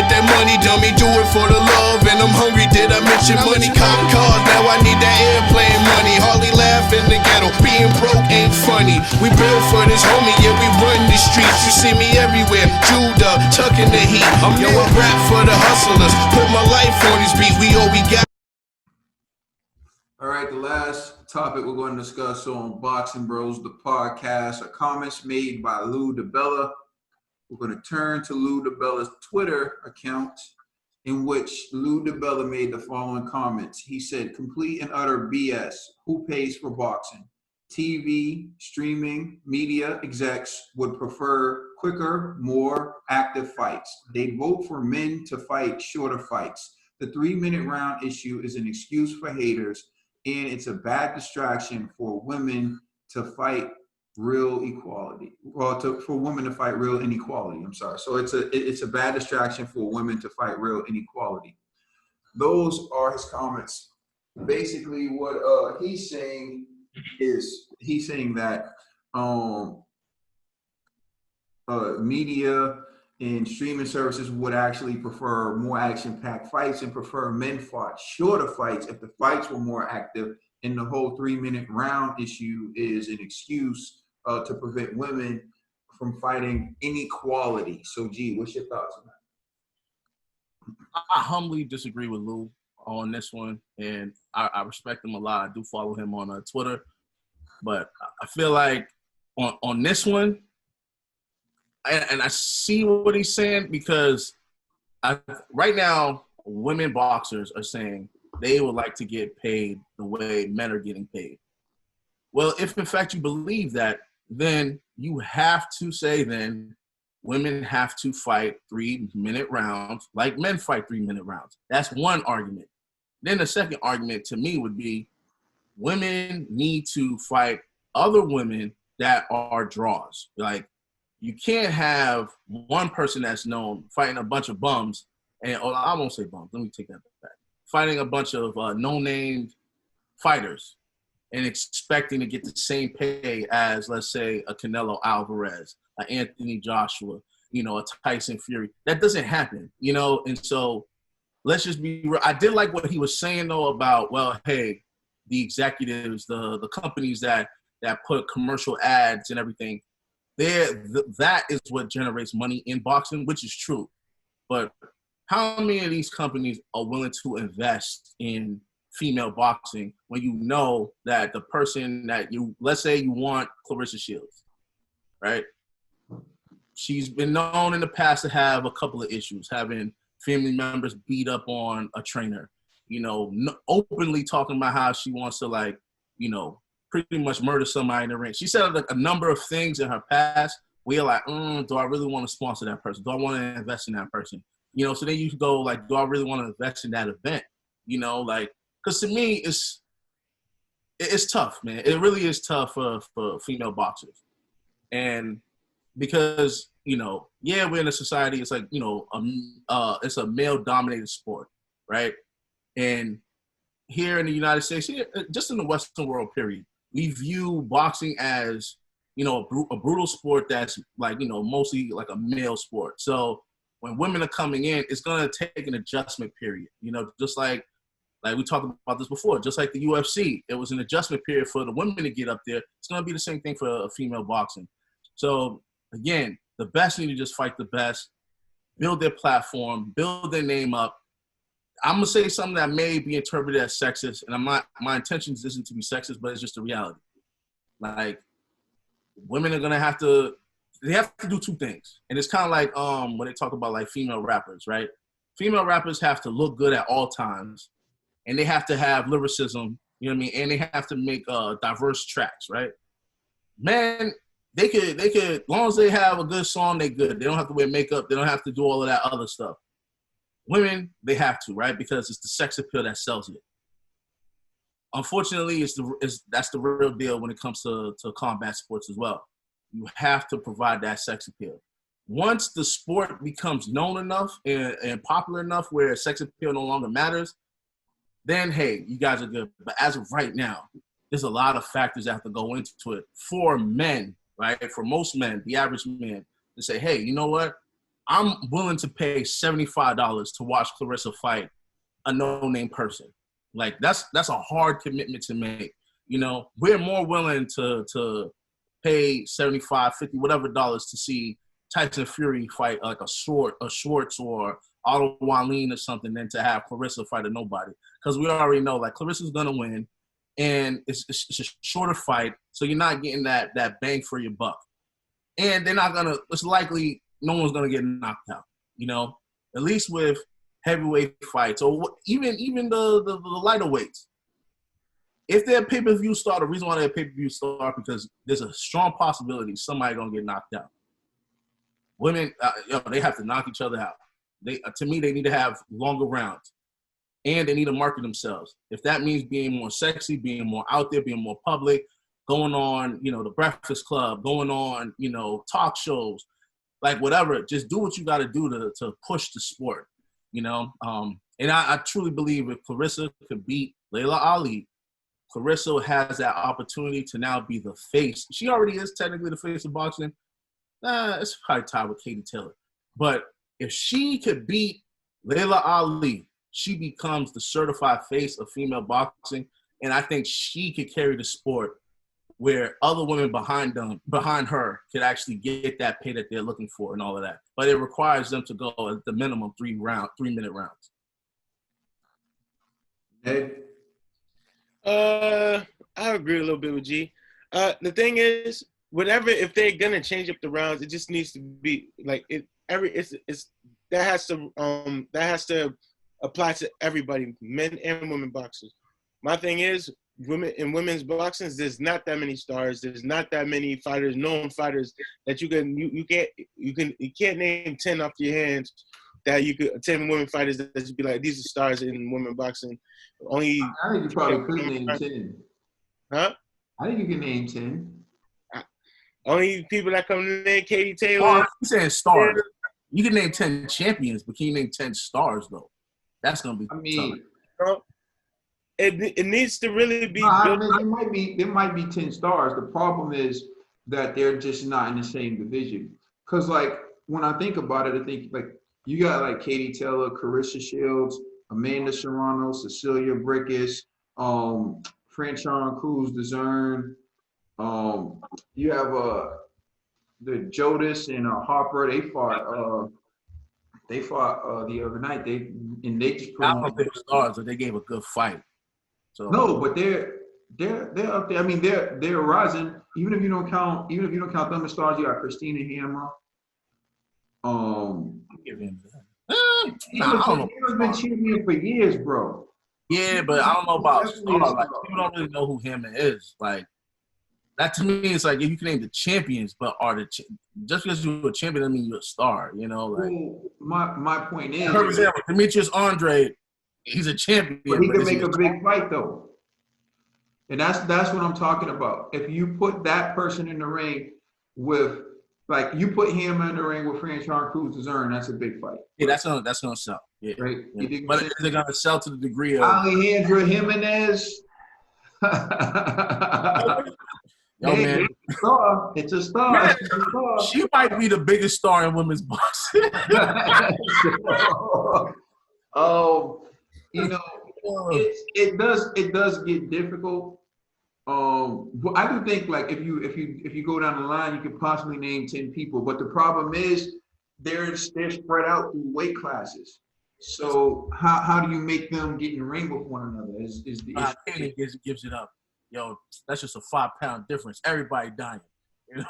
get that money, dummy, do it for the love. And I'm hungry, did I mention money? Cop cars, now I need that airplane money. Hardly laugh in the ghetto, being broke ain't funny. We built for this homie, yeah, we run the streets. You see me everywhere, jeweled up, tucking the heat. I rap for the hustlers, put my life on this beat. We all we got. All right, the last topic we're going to discuss on Boxing Bros, the podcast, are comments made by Lou DiBella. We're going to turn to Lou DiBella's Twitter account, in which Lou DiBella made the following comments. He said, complete and utter BS. Who pays for boxing? TV, streaming, media execs would prefer quicker, more active fights. They vote for men to fight shorter fights. The 3-minute round issue is an excuse for haters, and it's a bad distraction for women to fight real equality. Well, for women to fight real inequality. I'm sorry. So it's a bad distraction for women to fight real inequality. Those are his comments. Basically, what he's saying is that media and streaming services would actually prefer more action-packed fights and prefer men fought shorter fights if the fights were more active. And the whole 3-minute round issue is an excuse to prevent women from fighting inequality. So, G, what's your thoughts on that? I humbly disagree with Lou on this one, and I respect him a lot. I do follow him on Twitter, but I feel like on this one, and I see what he's saying, because right now, women boxers are saying they would like to get paid the way men are getting paid. Well, if in fact you believe that, then you have to say then women have to fight 3-minute rounds like men fight 3-minute rounds. That's one argument. Then the second argument to me would be women need to fight other women that are draws. Like, you can't have one person that's known fighting a bunch of bums, and I won't say bums, let me take that back. Fighting a bunch of no-name fighters and expecting to get the same pay as, let's say, a Canelo Alvarez, an Anthony Joshua, a Tyson Fury. That doesn't happen, and so let's just be real. I did like what he was saying, though, about, well, hey, the executives, the companies that put commercial ads and everything, that is what generates money in boxing, which is true. But how many of these companies are willing to invest in female boxing when you know that the person that let's say you want Clarissa Shields, right? She's been known in the past to have a couple of issues, having family members beat up on a trainer, openly talking about how she wants to, pretty much murder somebody in the ring. She said a number of things in her past where you're like, do I really want to sponsor that person? Do I want to invest in that person? So then you go do I really want to invest in that event? Because to me, it's tough, man. It really is tough for female boxers. And because, we're in a society, it's like, it's a male-dominated sport, right? And here in the United States, just in the Western world, period, we view boxing as, a brutal sport that's mostly like a male sport. So when women are coming in, it's going to take an adjustment period, just like we talked about this before, just like the UFC, it was an adjustment period for the women to get up there. It's going to be the same thing for female boxing. So again, the best need to just fight the best, build their platform, build their name up. I'm going to say something that may be interpreted as sexist, and my intentions isn't to be sexist, but it's just a reality. Women are going to have to do two things. And it's kind of like when they talk about female rappers, right? Female rappers have to look good at all times, and they have to have lyricism, and they have to make diverse tracks, right? Men, they could, as long as they have a good song, they good. They don't have to wear makeup. They don't have to do all of that other stuff. Women, they have to, right? Because it's the sex appeal that sells it. Unfortunately, that's the real deal when it comes to combat sports as well. You have to provide that sex appeal. Once the sport becomes known enough and popular enough where sex appeal no longer matters, then, hey, you guys are good. But as of right now, there's a lot of factors that have to go into it for men, right? For most men, the average man, to say, hey, you know what? I'm willing to pay $75 to watch Clarissa fight a no-name person. Like that's a hard commitment to make. You know, we're more willing to pay 75, 50, whatever dollars to see Tyson Fury fight like a Schwartz or Otto Wallin or something than to have Clarissa fight a nobody. Because we already know like Clarissa's gonna win, and it's a shorter fight, so you're not getting that bang for your buck. And they're not gonna. It's likely no one's gonna get knocked out. You know, at least with heavyweight fights or even the lighter weights. If they're a pay-per-view star, the reason why they're a pay-per-view star because there's a strong possibility somebody gonna get knocked out. Women, they have to knock each other out. To me, they need to have longer rounds, and they need to market themselves. If that means being more sexy, being more out there, being more public, going on, the Breakfast Club, going on, talk shows, like whatever. Just do what you got to do to push the sport, And I truly believe if Clarissa could beat Layla Ali, Clarissa has that opportunity to now be the face. She already is technically the face of boxing. It's probably tied with Katie Taylor. But if she could beat Layla Ali, she becomes the certified face of female boxing. And I think she could carry the sport where other women behind her could actually get that pay that they're looking for and all of that. But it requires them to go at the minimum 3-minute rounds. Ed? I agree a little bit with G. The thing is, if they're gonna change up the rounds, it just needs to be like that has to apply to everybody, men and women boxers. My thing is, women's boxing, there's not that many stars. There's not that many fighters, known fighters that you can't name 10 off your hands. That you could 10 women fighters that you'd be like, these are stars in women boxing. I think you probably could name 10. Huh? I think you can name 10. Only people that come to name Katie Taylor. I'm saying stars. You can name 10 champions, but can you name 10 stars though? That's gonna be. Tough. It needs to really be. There might be 10 stars. The problem is that they're just not in the same division. Because like when I think about it, I think like you got like Katie Taylor, Carissa Shields, Amanda Serrano, Cecilia Brækhus, Franchon Cruz DeZern. You have the Jodis and Harper. They fought the other night. They just I don't think stars, but they gave a good fight. So no, but they're up there. I mean, they're rising. Even if you don't count them as stars, you got Christina Hammer. give him that. He has been champion for years, bro. Yeah, but I don't know about stars. Like people don't really know who Hammer is. Like that to me, it's like you can name the champions, but just because you're a champion doesn't mean you're a star. Like my point is, for example, Demetrius Andre, he's a champion, but he can make a big fight though. And that's what I'm talking about. If you put that person in the ring with, like, you put him in the ring with Franchon Cruz DeZern, that's a big fight. Yeah, that's gonna sell. Yeah, right. Yeah. But is it gonna sell to the degree of Alejandro Jimenez? Yo, man. It's a star. Man, it's a star. She might be the biggest star in women's boxing. It does get difficult. I do think like if you go down the line, you could possibly name 10 people, but the problem is they're spread out through weight classes. So how do you make them get in the ring with one another? Is the Kenny gives it up. Yo, that's just a 5-pound difference. Everybody dying.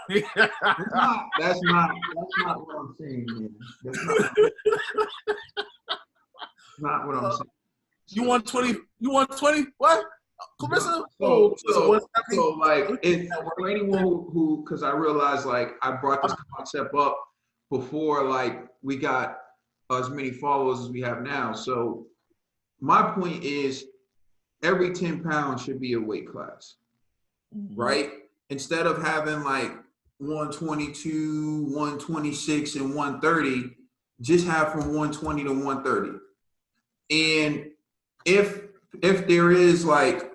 That's not what I'm saying, man. That's not what I'm saying. You want 20? What? Clarissa? So like, for anyone who, because I realized like I brought this concept up before like we got as many followers as we have now. So my point is, every 10 pounds should be a weight class, right? Instead of having like 122, 126, and 130, just have from 120 to 130. And if there is like,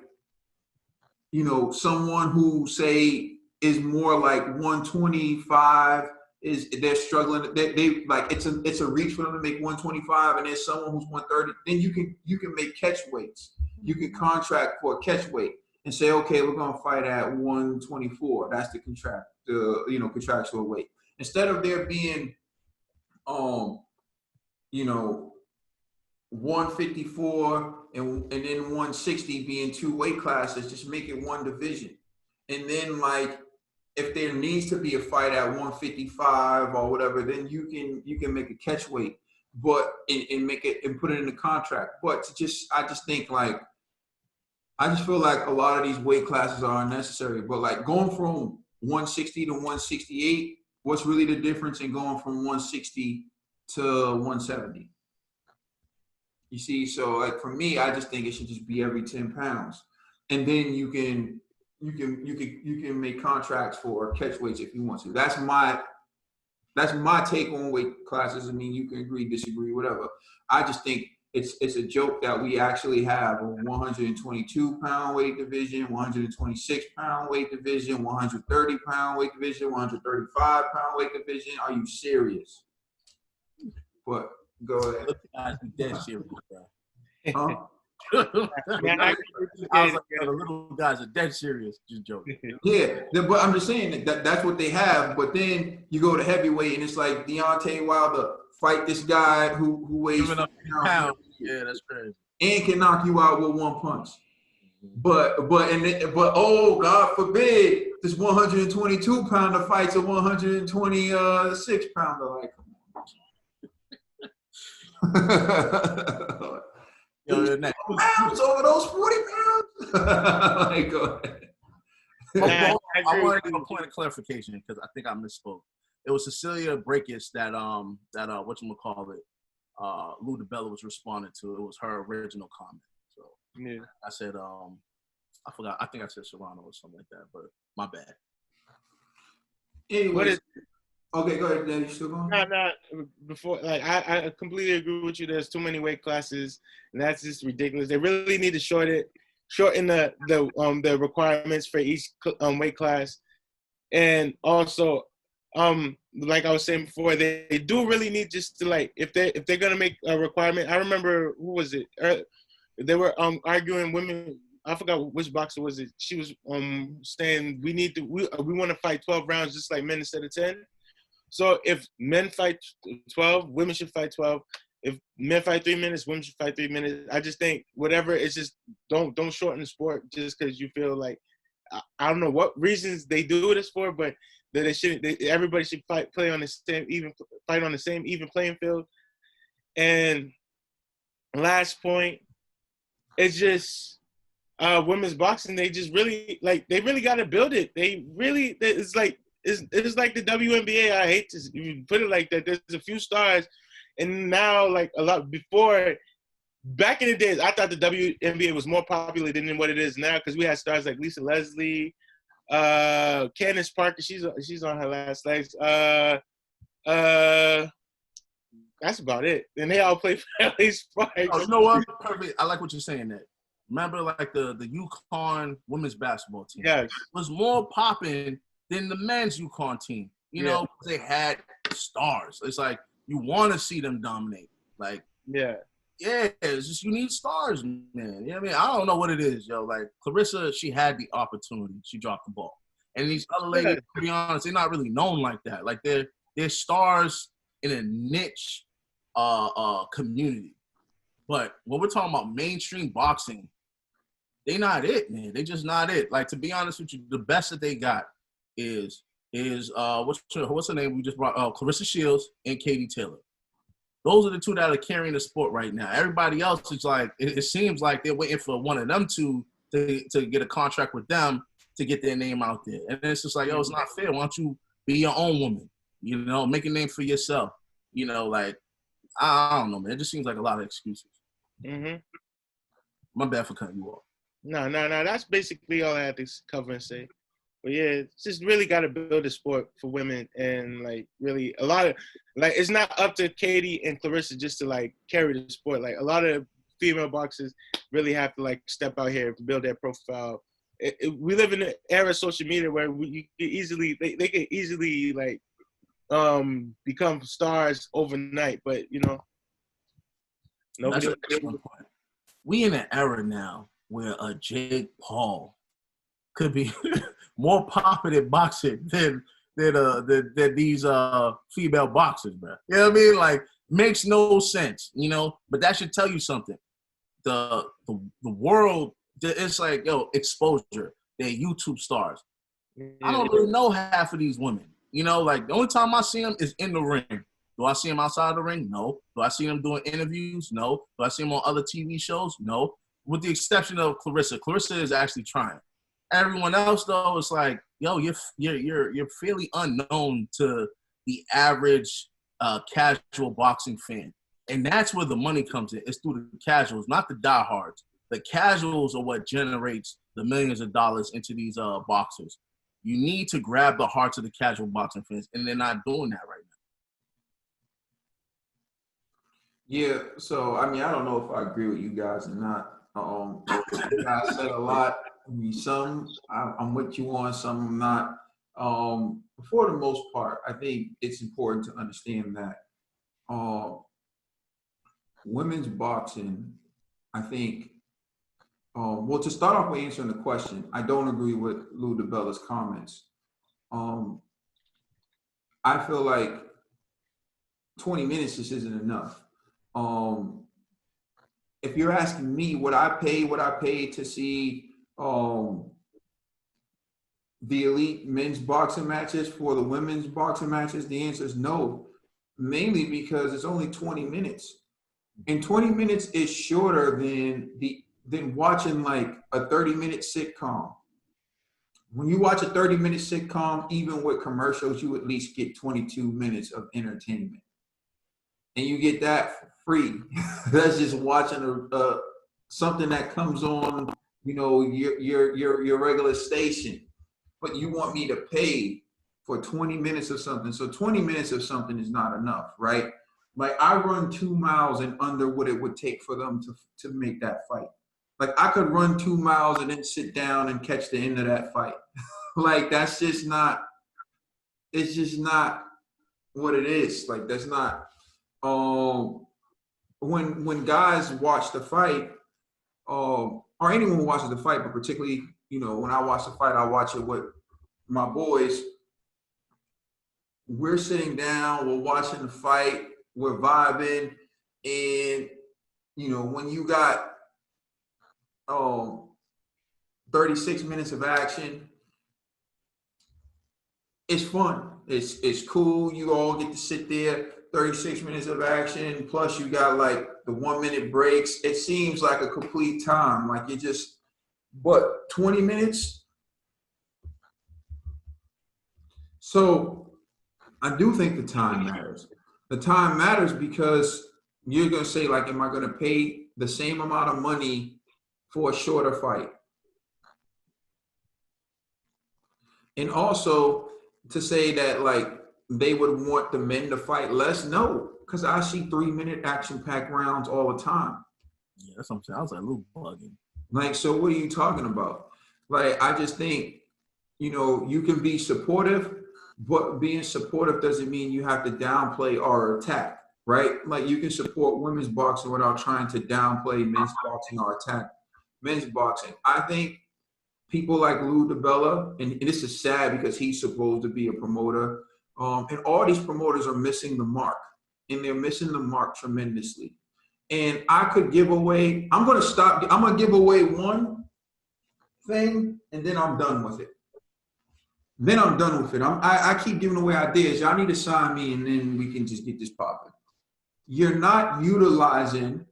someone who say is more like 125 is they're struggling. They like it's a reach for them to make 125, and there's someone who's 130. Then you can make catch weights. You can contract for a catch weight and say, okay, we're gonna fight at 124. That's the contractual weight. Instead of there being 154 and then 160 being two weight classes, just make it one division. And then like if there needs to be a fight at 155 or whatever, then you can make a catch weight, but and make it and put it in the contract. But I just think like I just feel like a lot of these weight classes are unnecessary. But like going from 160 to 168, what's really the difference in going from 160 to 170? You see, so like for me, I just think it should just be every 10 pounds, and then you can make contracts for catch weights if you want to. That's my take on weight classes. I mean, you can agree, disagree, whatever. I just think it's a joke that we actually have a 122-pound weight division, 126-pound weight division, 130-pound weight division, 135-pound weight division. Are you serious? But go ahead. Look, guys, be dead serious, bro. Huh? Man, I was like, the little guys are dead serious. Just joking. Yeah, but I'm just saying that's what they have. But then you go to heavyweight, and it's like Deontay Wilder fight this guy who weighs Giving up pounds. Yeah, that's crazy. And can knock you out with one punch. But oh, God forbid, this 122-pounder fights a 126-pounder. Like, come on. Yo, next. Pounds over those 40 pounds. Like, go ahead. I want to give a point of clarification because I think I misspoke. It was Cecilia Brakes that whatchamacallit, Lou DiBella was responding to. It was her original comment. So yeah. I said I forgot. I think I said Serrano or something like that, but my bad. Anyways, okay, go ahead. You still going? No. Before, like, I completely agree with you. There's too many weight classes, and that's just ridiculous. They really need to shorten the requirements for each weight class, and also, like I was saying before, they do really need just to like if they're gonna make a requirement. I remember who was it? They were arguing women. I forgot which boxer was it. She was saying we want to fight 12 rounds just like men instead of 10. So if men fight 12, women should fight 12. If men fight 3 minutes, women should fight 3 minutes. I just think whatever, it's just don't shorten the sport just because you feel like I don't know what reasons they do this for, but that they shouldn't. Everybody should fight on the same even playing field. And last point, it's just women's boxing. They just really got to build it. It's like the WNBA. I hate to put it like that. There's a few stars, and now like a lot before. Back in the days, I thought the WNBA was more popular than what it is now because we had stars like Lisa Leslie, Candace Parker. She's on her last legs. That's about it. And they all play for LA Sparks. Oh, you know what? Perfect. I like what you're saying. That remember, like the UConn women's basketball team. Yes. Was more popping than the men's UConn team. You know, they had stars. It's like you want to see them dominate. Like, yeah, it's just you need stars, man. You know what I mean? I don't know what it is, yo. Like Clarissa, she had the opportunity. She dropped the ball. And these other ladies, to be honest, they're not really known like that. Like they're stars in a niche community. But when we're talking about mainstream boxing, they not it, man. They just not it. Like, to be honest with you, the best that they got is what's her name? We just brought Clarissa Shields and Katie Taylor. Those are the two that are carrying the sport right now. Everybody else is like, it seems like they're waiting for one of them to get a contract with them to get their name out there. And it's just like, it's not fair. Why don't you be your own woman? You know, make a name for yourself. You know, like, I don't know, man. It just seems like a lot of excuses. Mm-hmm. My bad for cutting you off. No. That's basically all I had to cover and say. But yeah, it's just really got to build a sport for women, and like really a lot of like it's not up to Katie and Clarissa just to like carry the sport. Like a lot of female boxers really have to like step out here and build their profile. We live in an era of social media where they can easily like become stars overnight. But That's nobody. an excellent point. We in an era now where Jake Paul could be more popular in boxing than these female boxers, bro. You know what I mean? Like, makes no sense, But that should tell you something. The world, it's like, yo, exposure. They're YouTube stars. I don't really know half of these women. Like, the only time I see them is in the ring. Do I see them outside the ring? No. Do I see them doing interviews? No. Do I see them on other TV shows? No. With the exception of Clarissa. Clarissa is actually trying. Everyone else, though, is like, yo, you're fairly unknown to the average casual boxing fan. And that's where the money comes in. It's through the casuals, not the diehards. The casuals are what generates the millions of dollars into these boxers. You need to grab the hearts of the casual boxing fans, and they're not doing that right now. Yeah, so I mean, I don't know if I agree with you guys or not. You guys said a lot. I mean, some I'm with you on, some I'm not. For the most part, I think it's important to understand that women's boxing, I think, well, to start off with answering the question, I don't agree with Lou DiBella's comments. I feel like 20 minutes just isn't enough. If you're asking me what I paid to see the elite men's boxing matches for the women's boxing matches, the answer is no. Mainly because it's only 20 minutes. And 20 minutes is shorter than watching like a 30-minute sitcom. When you watch a 30-minute sitcom, even with commercials, you at least get 22 minutes of entertainment. And you get that for free. That's just watching something that comes on, your regular station. But you want me to pay for 20 minutes of something. So 20 minutes of something is not enough, right? Like, I run 2 miles and under what it would take for them to make that fight. Like, I could run 2 miles and then sit down and catch the end of that fight. Like, that's just not, it's just not what it is. Like, that's not, when guys watch the fight, or anyone watches the fight, but particularly, when I watch the fight, I watch it with my boys. We're sitting down, we're watching the fight, we're vibing, and when you got 36 minutes of action, it's fun. It's cool. You all get to sit there, 36 minutes of action, plus you got like the 1-minute breaks. It seems like a complete time. Like, but 20 minutes. So I do think the time matters. The time matters because you're going to say, like, am I going to pay the same amount of money for a shorter fight? And also to say that, like, they would want the men to fight less. No, because I see 3-minute action-packed rounds all the time. Yeah, that's what I'm saying. I was like, a little bugging. Like, so what are you talking about? Like, I just think, you can be supportive, but being supportive doesn't mean you have to downplay or attack, right? Like, you can support women's boxing without trying to downplay men's boxing or attack men's boxing. I think people like Lou DiBella, and this is sad because he's supposed to be a promoter, and all these promoters are missing the mark, and they're missing the mark tremendously. And I could give away, I'm going to give away one thing, and then I'm done with it. I keep giving away ideas. Y'all need to sign me, and then we can just get this popping. You're not utilizing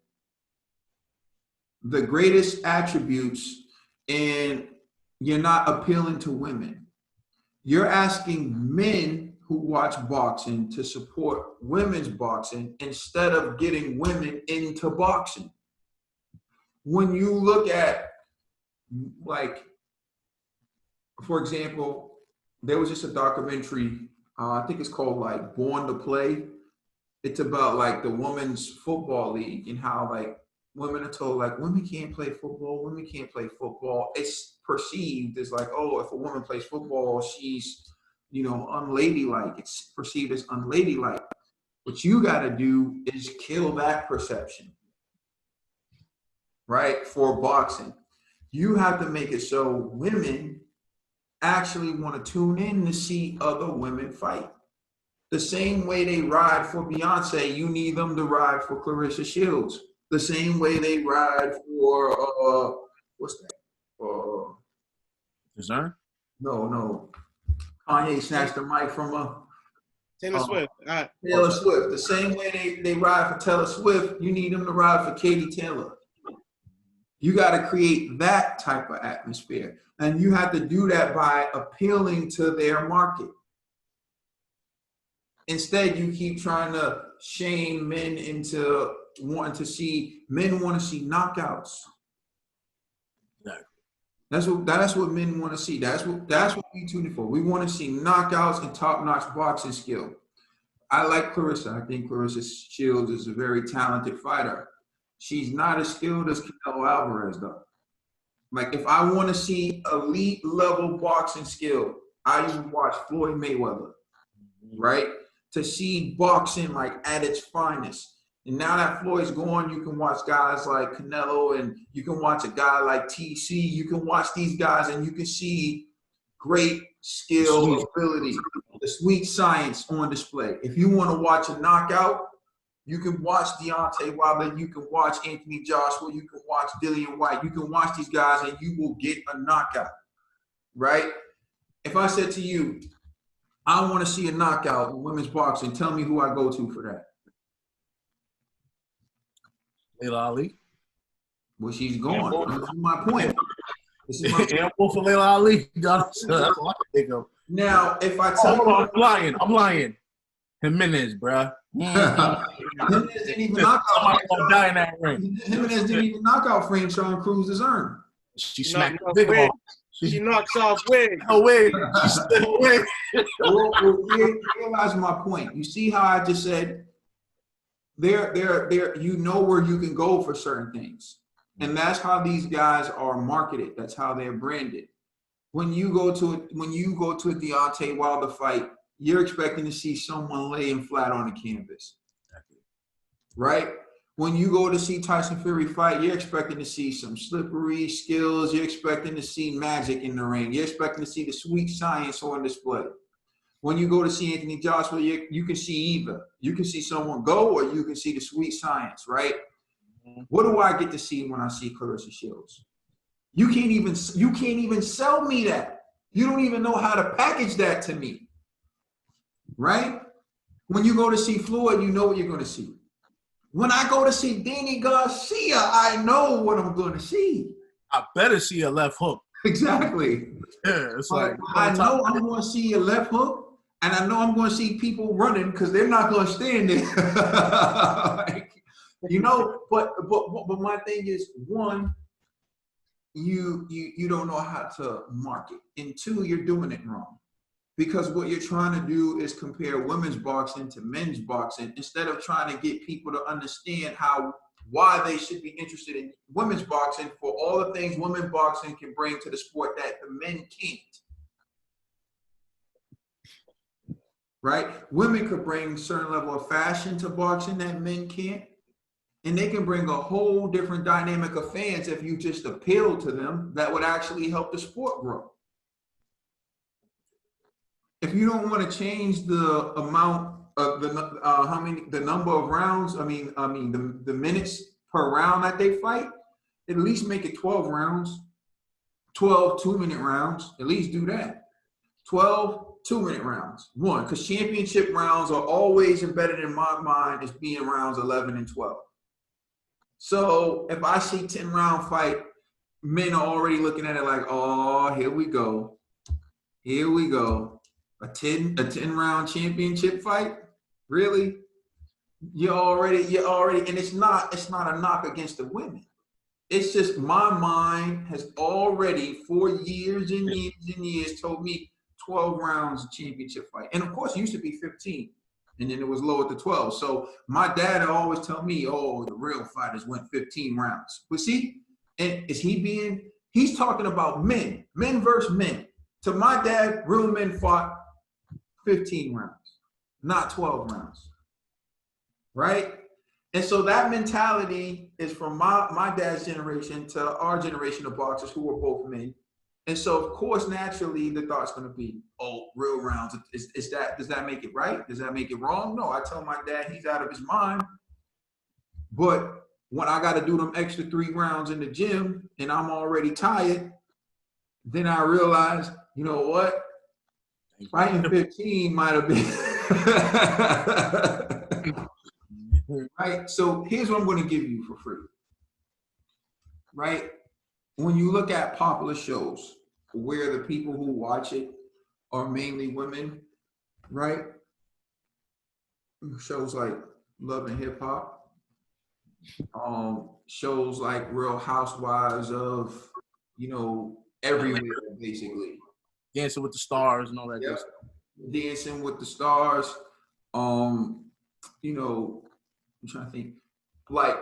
the greatest attributes, and you're not appealing to women. You're asking men who watch boxing to support women's boxing instead of getting women into boxing. When you look at, like, for example, there was just a documentary, I think it's called like Born to Play. It's about like the women's football league and how like women are told like women can't play football, women can't play football. It's perceived as like, oh, if a woman plays football, she's unladylike. It's perceived as unladylike. What you got to do is kill that perception, right? For boxing, you have to make it so women actually want to tune in to see other women fight. The same way they ride for Beyonce, you need them to ride for Clarissa Shields. The same way they ride for what's that? Dessert? No. Kanye snatched the mic from Taylor Swift. Taylor Swift. The same way they ride for Taylor Swift, you need them to ride for Katie Taylor. You got to create that type of atmosphere. And you have to do that by appealing to their market. Instead, you keep trying to shame men into wanting to see, men want to see knockouts. Exactly. That's what men want to see. That's what we tune in for. We want to see knockouts and top-notch boxing skill. I like Clarissa. I think Clarissa Shields is a very talented fighter. She's not as skilled as Canelo Alvarez, though. Like, if I want to see elite level boxing skill, I usually watch Floyd Mayweather, right? To see boxing like at its finest. And now that Floyd's gone, you can watch guys like Canelo, and you can watch a guy like TC. You can watch these guys and you can see great skill, ability, the sweet science on display. If you want to watch a knockout, you can watch Deontay Wilder, you can watch Anthony Joshua, you can watch Dillian White. You can watch these guys and you will get a knockout, right? If I said to you, I want to see a knockout in women's boxing, tell me who I go to for that. Layla Ali. Well, she's gone. This is my point. And for Layla Ali. That's what I think of. Now, if I tell you, I'm lying. Jimenez, bruh. Jimenez didn't even knock out. Gonna die in that ring. Jimenez didn't even knock out Frank Sean Cruz's earn. She smacked No, the big wig. off. She knocks off Wig. No way. She still wig. Well, realize my point. You see how I just said there. You know where you can go for certain things, and that's how these guys are marketed. That's how they're branded. When you go to a Deontay Wilder fight, you're expecting to see someone laying flat on the canvas, right? When you go to see Tyson Fury fight, you're expecting to see some slippery skills. You're expecting to see magic in the ring. You're expecting to see the sweet science on display. When you go to see Anthony Joshua, you can see either. You can see someone go, or you can see the sweet science, right? What do I get to see when I see Clarissa Shields? You can't even sell me that. You don't even know how to package that to me, right? When you go to see Floyd, you know what you're going to see. When I go to see Danny Garcia, I know what I'm going to see. I better see a left hook. Exactly. Yeah, it's like I know I'm going to see a left hook, and I know I'm going to see people running because they're not going to stand there. But my thing is, one, you don't know how to market, and two, you're doing it wrong. Because what you're trying to do is compare women's boxing to men's boxing instead of trying to get people to understand why they should be interested in women's boxing for all the things women's boxing can bring to the sport that the men can't. Right? Women could bring a certain level of fashion to boxing that men can't. And they can bring a whole different dynamic of fans if you just appeal to them that would actually help the sport grow. If you don't want to change the amount of the number of rounds, the minutes per round that they fight, at least make it 12 rounds, 12 2-minute rounds. At least do that. 12 2-minute rounds. One, because championship rounds are always embedded in my mind as being rounds 11 and 12. So if I see 10-round fight, men are already looking at it like, oh, here we go. Here we go. A 10-round championship fight? Really? You're already, and it's not a knock against the women. It's just my mind has already for years and years and years told me 12 rounds of championship fight. And of course it used to be 15. And then it was lowered to 12. So my dad always tell me, oh, the real fighters went 15 rounds. But see, and he's talking about men versus men. To my dad, real men fought 15 rounds, not 12 rounds, right? And so that mentality is from my dad's generation to our generation of boxers who were both men. And so, of course, naturally, the thought's going to be, oh, real rounds. Does that make it right? Does that make it wrong? No, I tell my dad he's out of his mind. But when I got to do them extra 3 rounds in the gym and I'm already tired, then I realize, you know what? Fighting 15 might have been. Right? So here's what I'm going to give you for free. Right? When you look at popular shows where the people who watch it are mainly women, right? Shows like Love and Hip Hop, shows like Real Housewives of, everywhere, basically. Dancing with the Stars and all that. Yep. Dancing with the Stars. I'm trying to think, like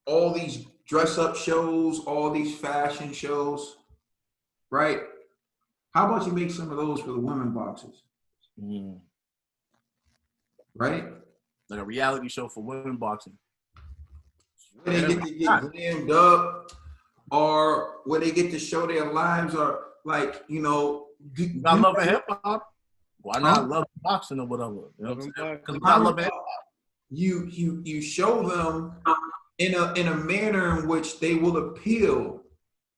all these dress-up shows, all these fashion shows, right? How about you make some of those for the women boxers? Right? Like a reality show for women boxing. Where they get to get glammed up, or where they get to show their lives, or like, I love hip hop. Why not love boxing or whatever? You know what I'm saying? Because I love hip hop. You show them in a manner in which they will appeal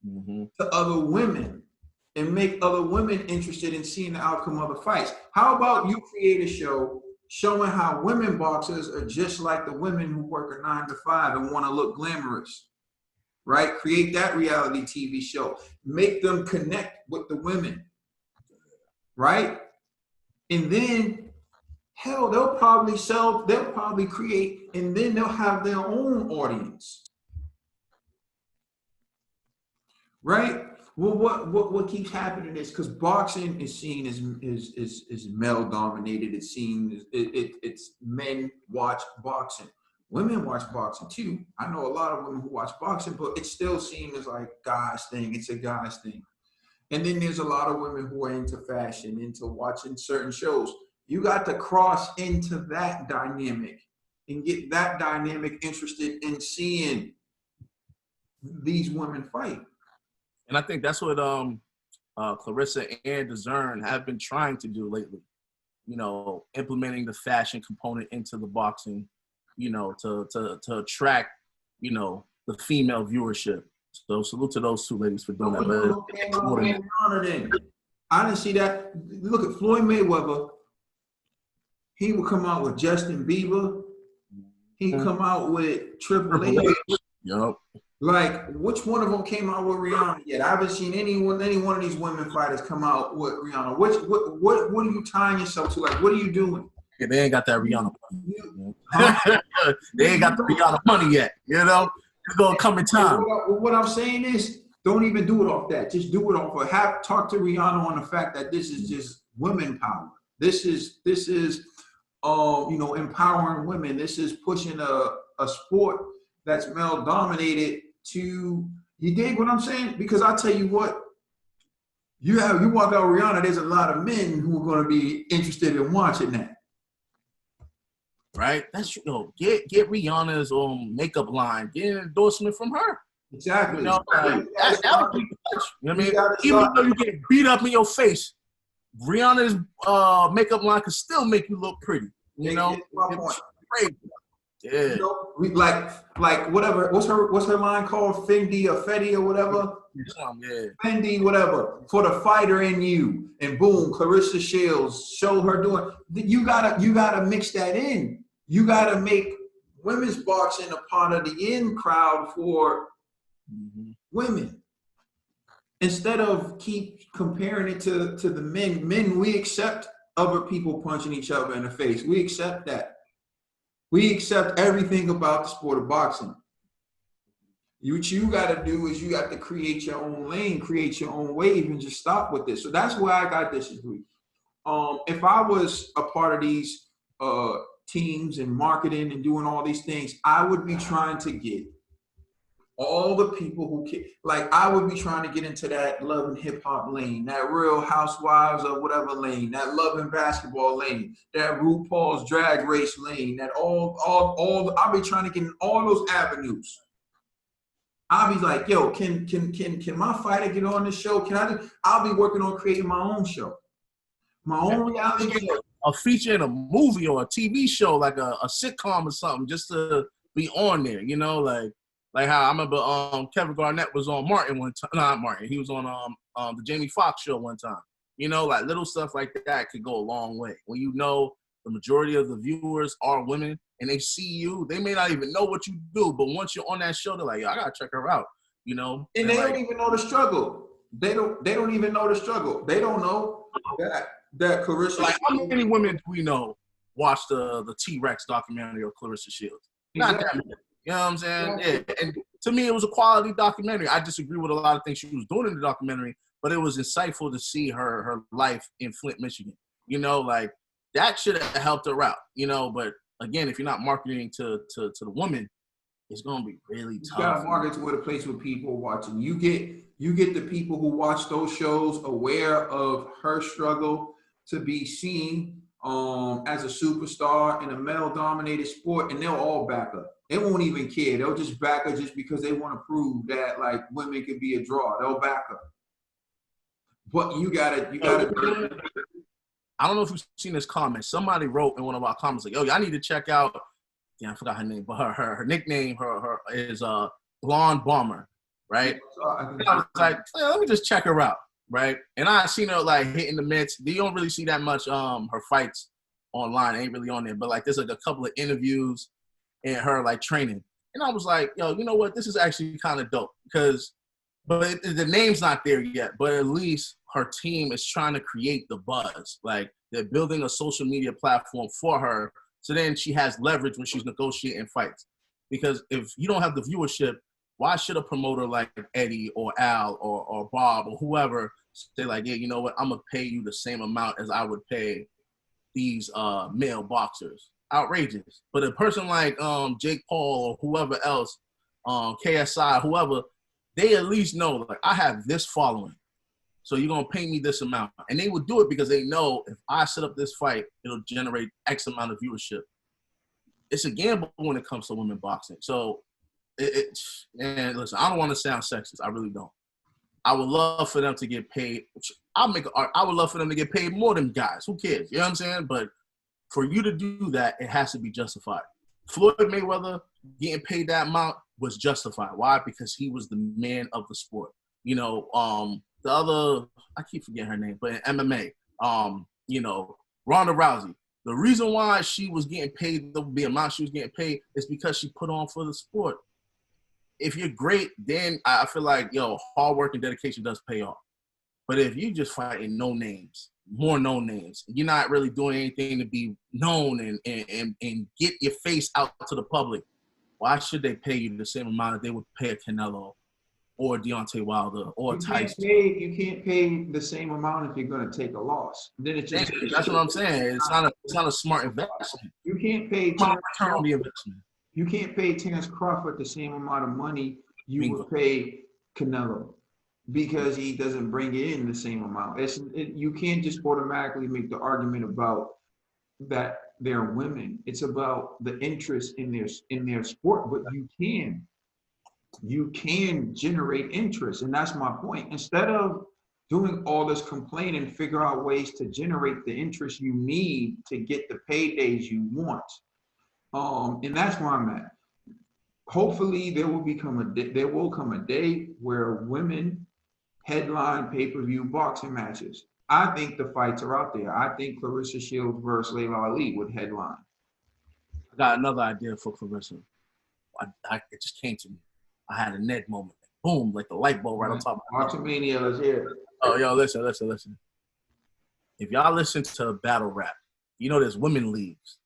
to other women and make other women interested in seeing the outcome of the fights. How about you create a show showing how women boxers are just like the women who work a 9 to 5 and want to look glamorous, right? Create that reality TV show. Make them connect with the women, right? And then, hell, they'll probably create, and then they'll have their own audience, right? Well, what keeps happening is because boxing is seen as male dominated. It's seen it's men watch boxing. Women watch boxing too. I know a lot of women who watch boxing, but it's still seen as like guys thing. It's a guys thing. And then there's a lot of women who are into fashion, into watching certain shows. You got to cross into that dynamic and get that dynamic interested in seeing these women fight. And I think that's what Clarissa and DAZN have been trying to do lately. Implementing the fashion component into the boxing, to attract, the female viewership. So salute to those two ladies for doing that. I didn't see that. Look at Floyd Mayweather. He would come out with Justin Bieber. He'd come out with Triple H. Yup. Like, which one of them came out with Rihanna yet? I haven't seen any one of these women fighters come out with Rihanna. What are you tying yourself to? Like, what are you doing? Yeah, they ain't got that Rihanna money. Huh? They ain't got the Rihanna money yet. It's gonna come in time. What I'm saying is, don't even do it off that. Just do it off of talk to Rihanna on the fact that this is just women power. This is empowering women. This is pushing a sport that's male dominated to, you dig what I'm saying? Because I tell you what, you walk out Rihanna, there's a lot of men who are going to be interested in watching that. Right? That's get Rihanna's makeup line, get an endorsement from her. Exactly. That would be touch. You know what I mean? Even though you get beat up in your face, Rihanna's makeup line can still make you look pretty. It's crazy. Yeah. Like whatever. What's her line called? Fendi or Fetty or whatever. Yeah. Fendi, whatever. For the fighter in you, and boom, Clarissa Shields, show her doing. You gotta mix that in. You gotta make women's boxing a part of the in crowd for women. Instead of keep comparing it to the men. Men, we accept other people punching each other in the face. We accept that. We accept everything about the sport of boxing. What you got to do is you got to create your own lane, create your own wave, and just stop with this. So that's where I got disagree. If I was a part of these teams and marketing and doing all these things, I would be trying to get all the people who care. Like, I would be trying to get into that love and hip hop lane, that Real Housewives or whatever lane, that love and basketball lane, that RuPaul's Drag Race lane, that I'll be trying to get in all those avenues. I'll be like, yo, can my fighter get on this show? I'll be working on creating my own show. My own reality show. A feature in a movie or a TV show, like a sitcom or something, just to be on there, you know, like how I remember Kevin Garnett was on Martin one time. Not Martin, he was on the Jamie Foxx show one time. You know, like little stuff like that could go a long way. When you know the majority of the viewers are women and they see you, they may not even know what you do, but once you're on that show, they're like, yo, I gotta check her out, you know. And they don't even know the struggle. They don't even know the struggle. They don't know that Clarissa. Like, how many women do we know watch the T-Rex documentary of Clarissa Shields? Not that many. You know what I'm saying? Yeah. And to me, it was a quality documentary. I disagree with a lot of things she was doing in the documentary, but it was insightful to see her life in Flint, Michigan. You know, like, that should have helped her out, you know. But again, if you're not marketing to the woman, it's gonna be really tough. You gotta market to a place where people are watching. You get the people who watch those shows aware of her struggle to be seen as a superstar in a male-dominated sport, and they'll all back her. They won't even care. They'll just back her just because they want to prove that, like, women can be a draw. They'll back her. But you gotta. I don't know if you've seen this comment. Somebody wrote in one of our comments, like, yo, I need to check out, I forgot her name, but her nickname, her is Blonde Bomber, right? And I was like, hey, let me just check her out, right? And I seen her, like, hitting the mitts. You don't really see that much her fights online. Ain't really on there. But, like, there's, like, a couple of interviews and her, like, training. And I was like, yo, you know what? This is actually kind of dope but the name's not there yet, but at least her team is trying to create the buzz. Like, they're building a social media platform for her, so then she has leverage when she's negotiating fights. Because if you don't have the viewership, why should a promoter like Eddie or Al or Bob or whoever say, like, yeah, you know what, I'm going to pay you the same amount as I would pay these male boxers? Outrageous. But a person like Jake Paul or whoever else, KSI, whoever, they at least know, like, I have this following, so you're going to pay me this amount. And they would do it because they know if I set up this fight, it'll generate X amount of viewership. It's a gamble when it comes to women boxing. So, and listen, I don't want to sound sexist. I really don't. I would love for them to get paid. I would love for them to get paid more than guys. Who cares? You know what I'm saying? But for you to do that, it has to be justified. Floyd Mayweather getting paid that amount was justified. Why? Because he was the man of the sport. You know, the other, I keep forgetting her name, but in MMA, you know, Ronda Rousey. The reason why she was getting paid the amount she was getting paid is because she put on for the sport. If you're great, then I feel like, yo, hard work and dedication does pay off. But if you just fighting no names, more no names, you're not really doing anything to be known and get your face out to the public, why should they pay you the same amount that they would pay a Canelo or Deontay Wilder or Tyson? You can't pay the same amount if you're going to take a loss. Then it's just, that's what I'm saying. It's not a smart investment. You can't pay return on the investment. You can't pay Terence Crawford the same amount of money you would pay Canelo because he doesn't bring in the same amount. You can't just automatically make the argument about that they're women. It's about the interest in their sport, but you can generate interest, and that's my point. Instead of doing all this complaining, figure out ways to generate the interest you need to get the paydays you want. And that's where I'm at. Hopefully there will come a day where women headline pay-per-view boxing matches. I think the fights are out there. I think Clarissa Shields versus Layla Ali would headline. I got another idea for Clarissa. It just came to me. I had a Ned moment. Boom, like the light bulb right on top of my head. Boxing-mania is here. Oh, yo, listen. If y'all listen to battle rap, you know there's women leagues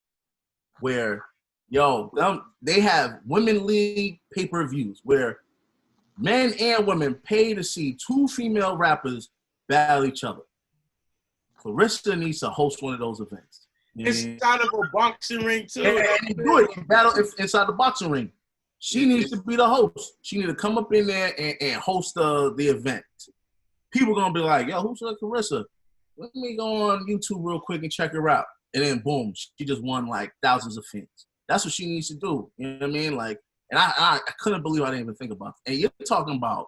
where, they have women league pay-per-views where men and women pay to see two female rappers battle each other. Clarissa needs to host one of those events. Inside of a boxing ring, too. And do it. Battle inside the boxing ring. She needs to be the host. She need to come up in there and host the event. People gonna be like, yo, who's Clarissa? Let me go on YouTube real quick and check her out. And then boom, she just won like thousands of fans. That's what she needs to do. You know what I mean? Like, and I couldn't believe I didn't even think about it. And you're talking about,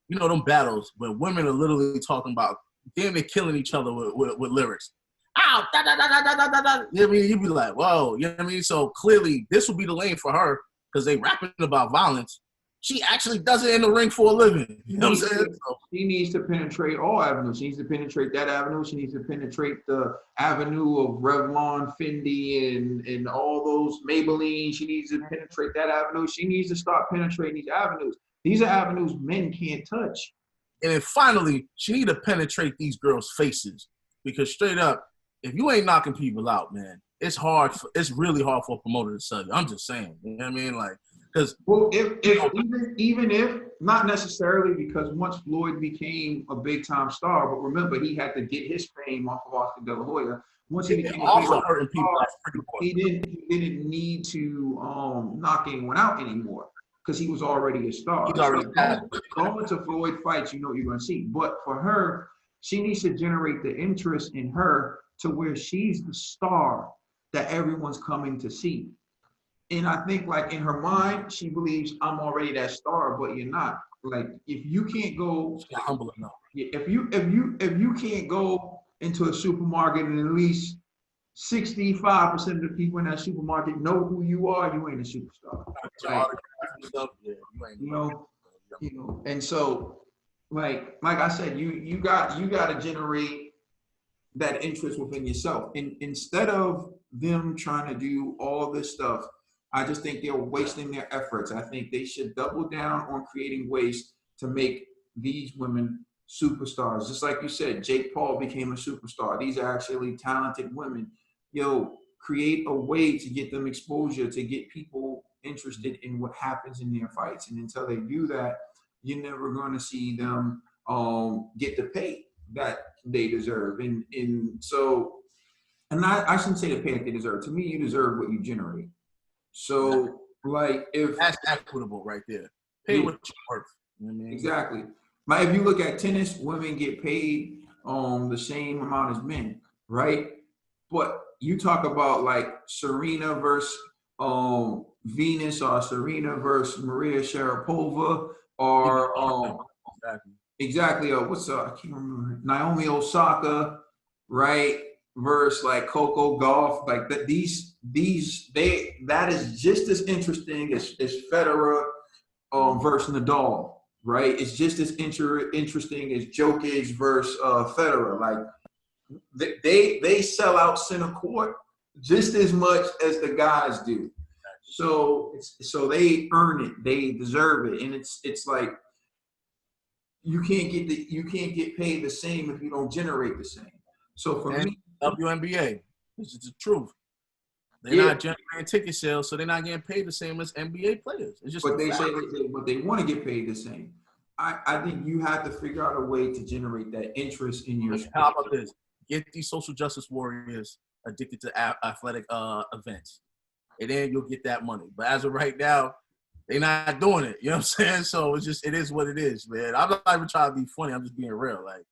you know, them battles where women are literally talking about damn, they're killing each other with lyrics. Ow, da, da, da, da, da, da, da. You know what I mean? You'd be like, whoa, you know what I mean? So clearly this would be the lane for her because they rapping about violence. She actually does it in the ring for a living. You know what I'm saying? So, she needs to penetrate all avenues. She needs to penetrate that avenue. She needs to penetrate the avenue of Revlon, Fendi, and all those Maybelline. She needs to penetrate that avenue. She needs to start penetrating these avenues. These are avenues men can't touch. and then finally, she need to penetrate these girls' faces because straight up, if you ain't knocking people out, man, it's hard. It's really hard for a promoter to sell you. I'm just saying. You know what I mean? Like, because even if not necessarily, because once Floyd became a big time star, but remember he had to get his fame off of Oscar De La Hoya. Once he became also hurting people, he didn't need to knock anyone out anymore because he was already a star. He's already going to Floyd fights, you know what you're going to see. But for her, she needs to generate the interest in her to where she's the star that everyone's coming to see. And I think, like, in her mind, she believes I'm already that star, but you're not. Like, if you can't go, humble enough. if you can't go into a supermarket and at least 65% of the people in that supermarket know who you are, you ain't a superstar. Right? You know, and so, like I said, you got to generate that interest within yourself. And instead of them trying to do all this stuff, I just think they're wasting their efforts. I think they should double down on creating ways to make these women superstars. Just like you said, Jake Paul became a superstar. These are actually talented women. Create a way to get them exposure, to get people interested in what happens in their fights. And until they do that, you're never going to see them get the pay that they deserve. And I shouldn't say the pay that they deserve. To me, you deserve what you generate. So, like, if that's equitable right there, pay what you're worth. You know what I mean? Exactly. If you look at tennis, women get paid the same amount as men, right? But you talk about like Serena versus Venus, or Serena versus Maria Sharapova, or exactly. What's I can't remember. Naomi Osaka, right? Versus like Coco Gauff, like that. That is just as interesting as Federer versus Nadal, right? It's just as interesting as Jokic versus Federer. Like they sell out center court just as much as the guys do. So they earn it, they deserve it, and it's like you can't get paid the same if you don't generate the same. So for me, WNBA, this is the truth. They're not generating ticket sales, so they're not getting paid the same as NBA players. It's just but they say they want to get paid the same. I think you have to figure out a way to generate that interest in your sport. How about this? Get these social justice warriors addicted to athletic events, and then you'll get that money. But as of right now, they're not doing it. You know what I'm saying? So it is what it is, man. I'm not even trying to be funny. I'm just being real. Like,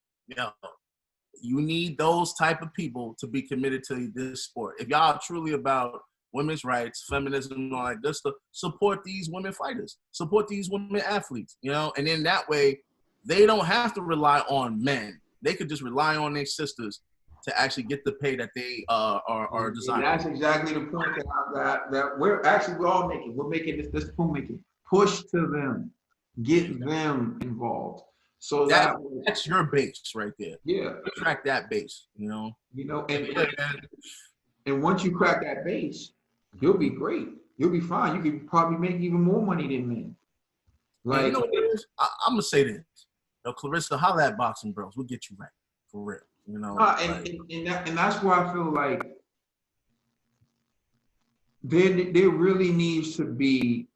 you need those type of people to be committed to this sport. If y'all are truly about women's rights, feminism, and all that good stuff, support these women fighters, support these women athletes, and then that way they don't have to rely on men. They could just rely on their sisters to actually get the pay that they are designing. And that's exactly the point that we're all making. We're making this point making. Push to them, get them involved. So that's your base right there. Yeah. Crack that base, and once you crack that base, you'll be great. You'll be fine. You can probably make even more money than men. Like, you know what it is? I'm gonna say this. Clarissa, holla at Boxing Bros. We'll get you right. For real. And that's why I feel like there really needs to be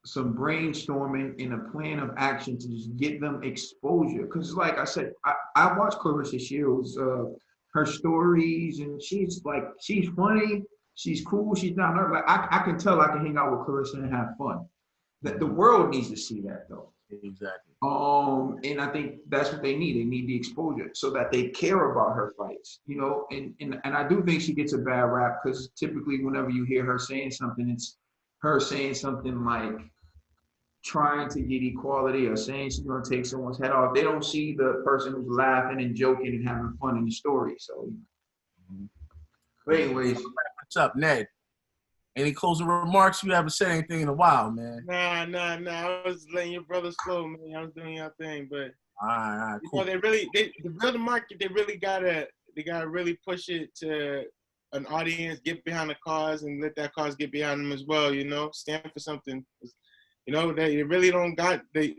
some brainstorming and a plan of action to just get them exposure. Because like I said, I watch Clarissa Shields, her stories, and she's funny, she's cool, she's not nervous. Like I can tell I can hang out with Clarissa and have fun. The world needs to see that though. Exactly. And I think that's what they need. They need the exposure so that they care about her fights, you know. And I do think she gets a bad rap because typically whenever you hear her saying something, it's her saying something like trying to get equality or saying she's gonna take someone's head off. They don't see the person who's laughing and joking and having fun in the story. So, but anyways, What's up, Ned? Any closing remarks? You haven't said anything in a while, man. Nah. I was letting your brothers flow, man. I was doing your thing, but All right, cool. you know, to build the market, they gotta really push it to an audience, get behind the cause, and let that cause get behind them as well. You know, stand for something. You know, they really don't got they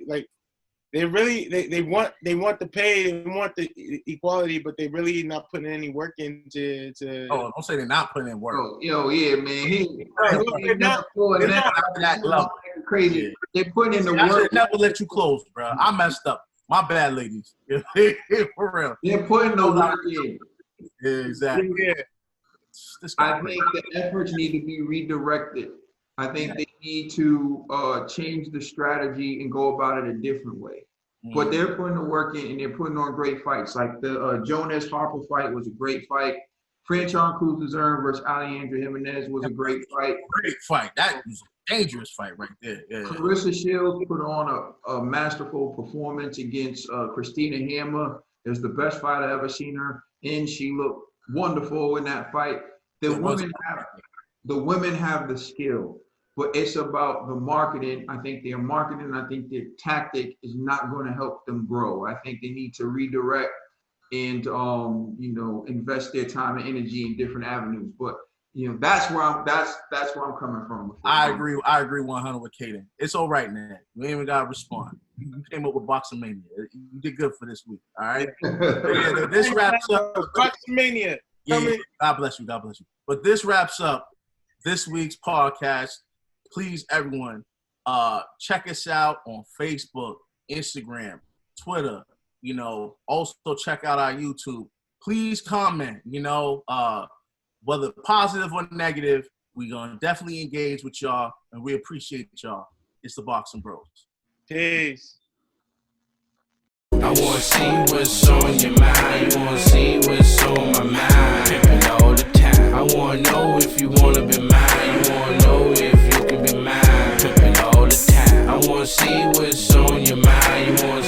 want the pay, they want the equality, but they really not putting any work into. Oh, don't say they're not putting in work. yo, yeah, man. They're not that level. Crazy. Yeah. They're putting in the I work. should never let you close, bro. I messed up. My bad, ladies. For real. They're putting the work in. Yeah, exactly. Yeah. I think the efforts need to be redirected. I think they need to change the strategy and go about it a different way. But they're putting the work in and they're putting on great fights. Like the Jonas Harper fight was a great fight. Franchon Cruz-Azern versus Alejandro Jimenez was a great fight. Great fight. That was a dangerous fight right there. Yeah. Clarissa Shields put on a masterful performance against Christina Hammer. It was the best fight I ever seen her in. She looked wonderful in that fight. The women have the skill, but it's about the marketing. I think their marketing, I think their tactic is not going to help them grow. I think they need to redirect and you know, invest their time and energy in different avenues. But you know, that's where I'm coming from. I agree 100 with Kaden. It's all right, man. We ain't even gotta respond. You came up with Boxing Mania. You did good for this week. All right. Yeah, this wraps up Boxing Mania. Yeah, God bless you. But this wraps up this week's podcast. Please, everyone, check us out on Facebook, Instagram, Twitter. You know, also check out our YouTube. Please comment. You know, whether positive or negative, we're gonna definitely engage with y'all, and we appreciate y'all. It's the Boxing Bros. Peace. I wanna see what's on your mind. You wanna see what's on my mind. Pimpin' all the time. I wanna know if you wanna be mine. You wanna know if you can be mine. Pimpin' all the time. I wanna see what's on your mind. You wanna